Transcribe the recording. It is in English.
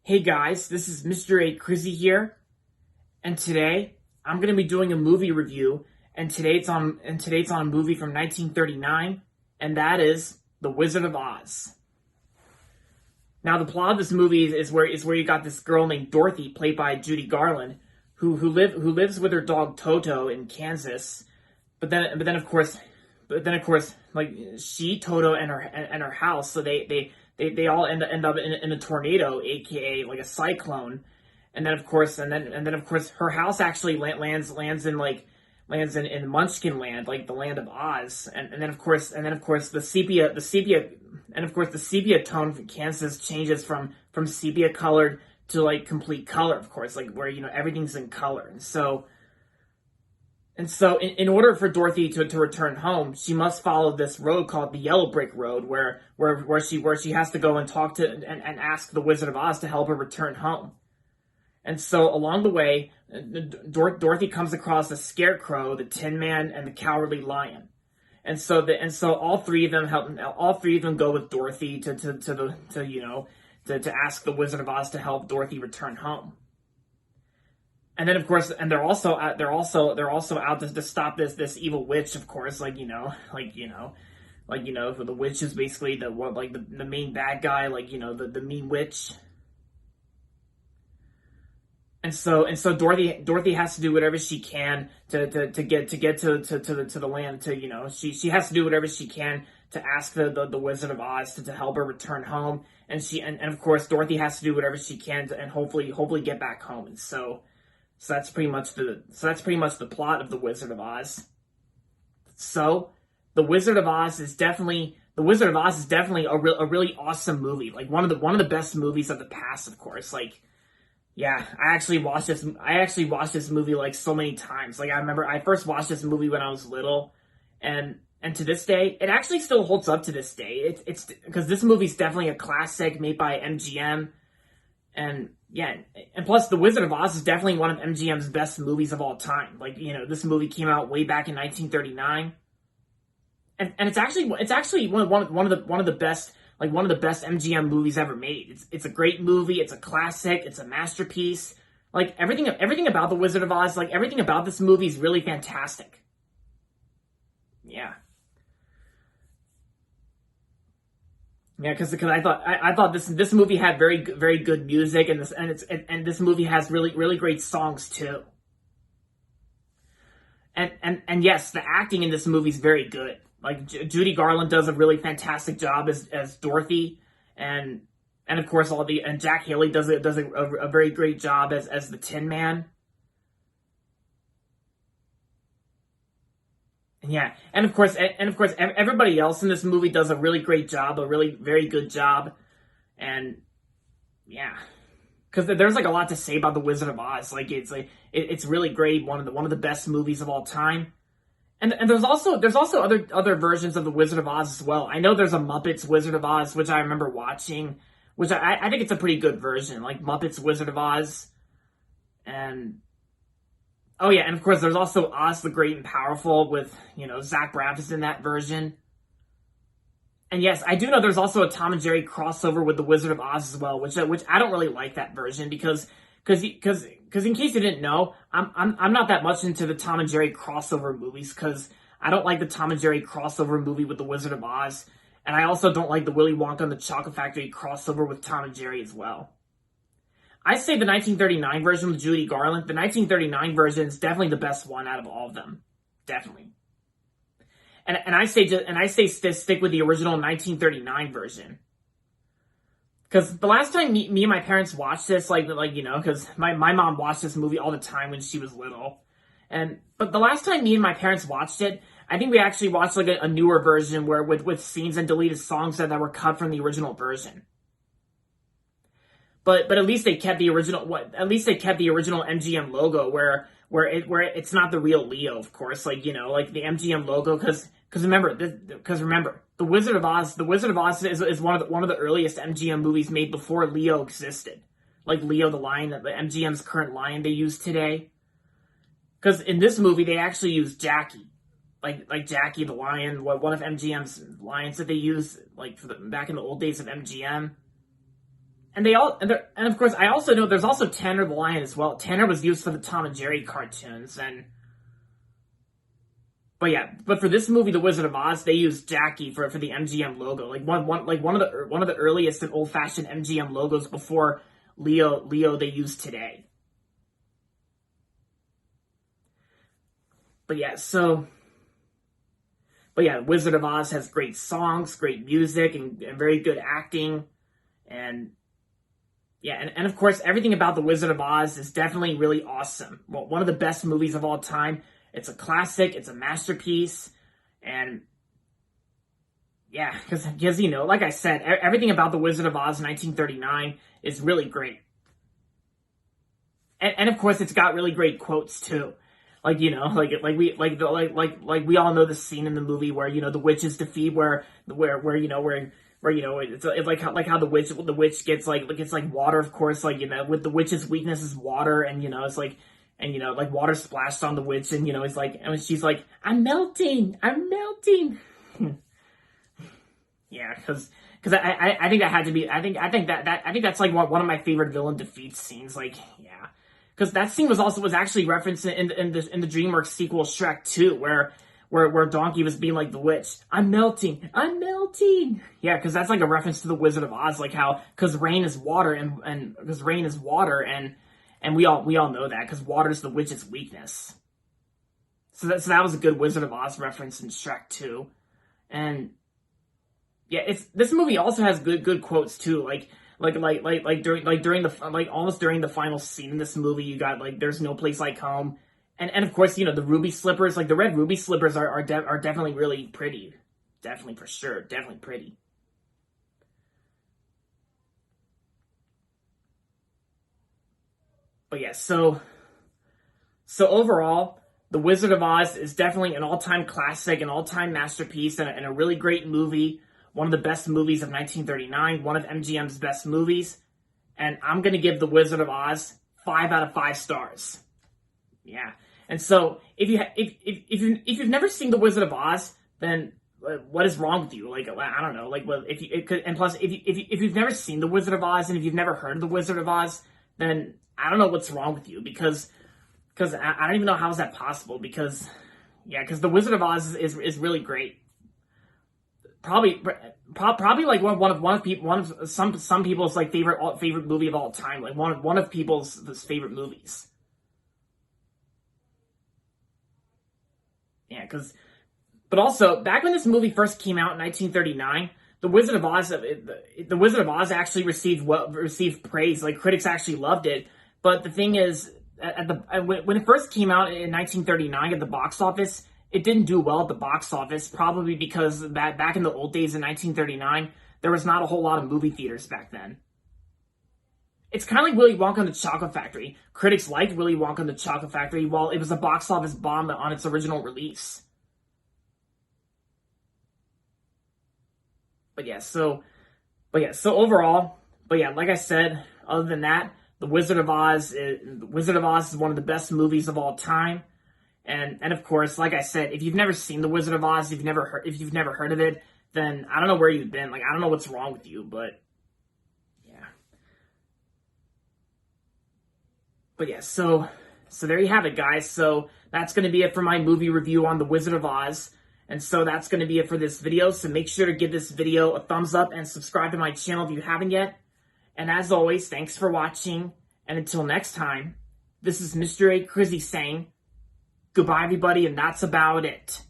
Hey guys, this is Mr. A. Crizzy here, and today I'm going to be doing a movie review, and today it's on a movie from 1939, and that is The Wizard of Oz. Now, the plot of this movie is where you got this girl named Dorothy, played by Judy Garland, who lives with her dog Toto in Kansas, but then of course, like she, Toto, and her house, so they all end up in a tornado, aka like a cyclone, and then of course her house actually lands in Munchkin land, like the land of Oz, and then of course the sepia tone from Kansas changes from sepia colored to like complete color, of course, like where everything's in color, and so, in order for Dorothy to return home, she must follow this road called the Yellow Brick Road, where she has to go and talk to and ask the Wizard of Oz to help her return home. And so, along the way, Dorothy comes across the Scarecrow, the Tin Man, and the Cowardly Lion. And so all three of them go with Dorothy to ask the Wizard of Oz to help Dorothy return home. And then, of course, and they're also out to stop this evil witch, of course, the witch is basically the main bad guy, the mean witch. And so Dorothy has to do whatever she can to get to the land, she has to do whatever she can to ask the Wizard of Oz to help her return home, and of course Dorothy has to do whatever she can to, and hopefully get back home. And so that's pretty much the plot of The Wizard of Oz. So The Wizard of Oz is definitely a really awesome movie. Like one of the best movies of the past, of course. Like, yeah, I actually watched this movie like so many times. Like, I remember I first watched this movie when I was little, and to this day, it actually still holds up to this day. It's because this movie's definitely a classic made by MGM. And yeah, and plus The Wizard of Oz is definitely one of MGM's best movies of all time. Like, this movie came out way back in 1939. And it's actually one of the best MGM movies ever made. It's a great movie, it's a classic, it's a masterpiece. Like everything about The Wizard of Oz, like everything about this movie is really fantastic. Yeah. Yeah, because I thought this movie had very good music, and this movie has really great songs too. And yes, the acting in this movie is very good. Like Judy Garland does a really fantastic job as Dorothy, and of course Jack Haley does a very great job as the Tin Man. Yeah, and of course, everybody else in this movie does a really great job, a really very good job, and yeah, because there's like a lot to say about The Wizard of Oz. It's really great, one of the best movies of all time, and there's also other versions of The Wizard of Oz as well. I know there's a Muppets Wizard of Oz, which I remember watching, which I think it's a pretty good version, like Muppets Wizard of Oz, and. Oh yeah, and of course there's also Oz the Great and Powerful with, Zach Braff is in that version. And yes, I do know there's also a Tom and Jerry crossover with The Wizard of Oz as well, which I don't really like that version because in case you didn't know, I'm not that much into the Tom and Jerry crossover movies because I don't like the Tom and Jerry crossover movie with The Wizard of Oz, and I also don't like the Willy Wonka and the Chocolate Factory crossover with Tom and Jerry as well. I say the 1939 version with Judy Garland. The 1939 version is definitely the best one out of all of them, definitely. And I say stick with the original 1939 version, because the last time me and my parents watched this, because my mom watched this movie all the time when she was little, but the last time me and my parents watched it, I think we actually watched like a newer version where with scenes and deleted songs that were cut from the original version. But at least they kept the original. MGM logo where it's not the real Leo, of course. Like the MGM logo, because remember, The Wizard of Oz is one of the earliest MGM movies made before Leo existed. Like Leo the lion, the MGM's current lion they use today. Because in this movie they actually use Jackie, like Jackie the lion, one of MGM's lions that they use back in the old days of MGM. and of course I also know there's also Tanner the Lion as well. Tanner was used for the Tom and Jerry cartoons, and but for this movie, The Wizard of Oz, they used Jackie for the MGM logo, like one of the earliest and old fashioned MGM logos before Leo they use today. Wizard of Oz has great songs, great music, and very good acting, and and of course, everything about The Wizard of Oz is definitely really awesome. Well, one of the best movies of all time. It's a classic. It's a masterpiece, and because like I said, everything about The Wizard of Oz 1939 is really great, and of course, it's got really great quotes too. Like we all know the scene in the movie where the witch is defeated, where it's how the witch gets like water, of course, with the witch's weakness is water, and it's like, and like water splashed on the witch, and it's like, and she's like, I'm melting. Yeah, because I think that had to be, I think that's like one of my favorite villain defeat scenes, because that scene was actually referenced in the DreamWorks sequel Shrek 2, where Donkey was being like the witch, I'm melting. Yeah, because that's like a reference to the Wizard of Oz, like how, because rain is water, and because rain is water, and we all know that, because water is the witch's weakness. So that was a good Wizard of Oz reference in Shrek 2, and this movie also has good quotes too, during the final scene in this movie, you got there's no place like home, and of course the ruby slippers, the red ruby slippers are definitely really pretty, definitely for sure, definitely pretty. So overall, The Wizard of Oz is definitely an all-time classic, an all-time masterpiece, and a really great movie. One of the best movies of 1939, one of MGM's best movies, and I'm gonna give The Wizard of Oz 5 out of 5 stars. Yeah, and so if you've never seen The Wizard of Oz, then what is wrong with you? I don't know. If you've never seen The Wizard of Oz, and if you've never heard of The Wizard of Oz, then I don't know what's wrong with you, because I don't even know how is that possible, because The Wizard of Oz is really great. Probably like one of some people's favorite movie of all time, like one of people's favorite movies. Yeah, but also back when this movie first came out in 1939, The Wizard of Oz actually received praise. Like, critics actually loved it. But the thing is, when it first came out in 1939 at the box office, it didn't do well at the box office, probably because back in the old days in 1939, there was not a whole lot of movie theaters back then. It's kind of like Willy Wonka and the Chocolate Factory. Critics liked Willy Wonka and the Chocolate Factory, while it was a box office bomb on its original release. So overall, like I said, other than that, The Wizard of Oz is one of the best movies of all time. And of course, like I said, if you've never seen The Wizard of Oz, if you've never heard of it, then I don't know where you've been. I don't know what's wrong with you, but so there you have it, guys. So that's going to be it for my movie review on The Wizard of Oz. And so that's going to be it for this video. So make sure to give this video a thumbs up and subscribe to my channel if you haven't yet. And as always, thanks for watching. And until next time, this is Mr. A. Crizzy saying, goodbye, everybody, and that's about it.